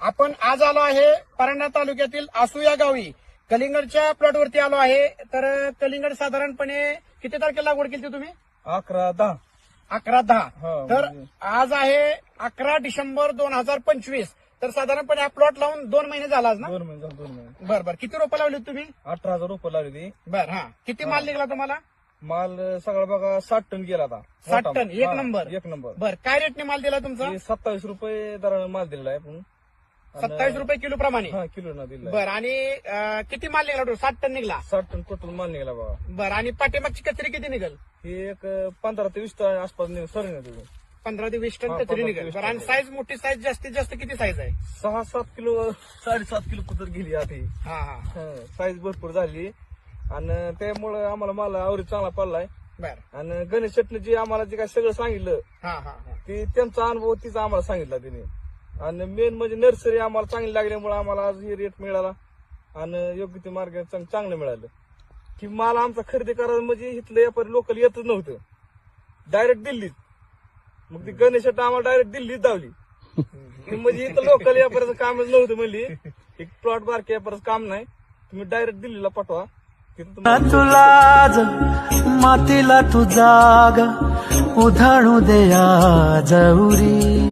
आपण आज आलो आहे परंडा तालुक्यातील आसू या गावी कलिंगडच्या प्लॉटवरती आलो आहे. तर कलिंगड साधारणपणे किती तारखेला लागवड केली तुम्ही? 11/10. 11/10. हो, तर आज आहे 11 डिसेंबर 2025. तर साधारणपणे हा प्लॉट लावून 2 महिने झाला आज ना? 2 महिने 2 महिने. बरं बरं. किती रोपं लावली तुम्ही? 18,000 रुपये लावली ती. बरं. हा, किती माल निघाला तुम्हाला? माल सगळा बघा 60 टन गेला आता. 60 टन. एक हा, नंबर. एक नंबर. बरं, काय रेटने माल दिला तुमचा? 27 रुपये दराने माल दिलेला आहे आपण. 27 रुपये किलो प्रमाणे. हा, किलो ना दिला. बरं. आणि किती माल निघाला? 60 टन निघाला. 60 टन टोटल माल निघाला बघा. बरं. आणि पाठीमागची कचरी किती निघाल? ही एक 15 ते 20 टन आसपास सर नाही तुझं. 15 ते 20 टन हा, कचरी 15 ते निघाल. 20 बरं. आणि टन. साईज मोठी साईज जास्तीत जास्त किती साईज आहे? 6-7 किलो 7.5 किलो कुतर गेली आता. हा हा. साईज भरपूर झाली आणि त्यामुळे आम्हाला माल आवरी चांगला पडलाय. बरं. आणि गणेश शेटने आम्हाला जे काय सगळं सांगितलं हा हा हा. ते त्यांचा अनुभव तिचा आम्हाला सांगितला तिने. आणि मेन म्हणजे नर्सरी आम्हाला चांगली लागल्यामुळे आम्हाला आज हे रेट मिळाला आणि योग्य ते मार्ग चांगलं मिळालं. की माल आमचा खरेदी करायला म्हणजे इथलं व्यापारी लोकल येतच नव्हतं, डायरेक्ट दिल्लीत. मग ती गणेश शेट आम्हाला डायरेक्ट दिल्लीत धावली. म्हणजे इथं लोकल व्यापाराचं कामच नव्हतं. म्हणली एक प्लॉट बारके व्यापाराचं काम नाही, तुम्ही डायरेक्ट दिल्लीला पाठवा. तुला मातीला तू जाग उधाणू दे जवरी.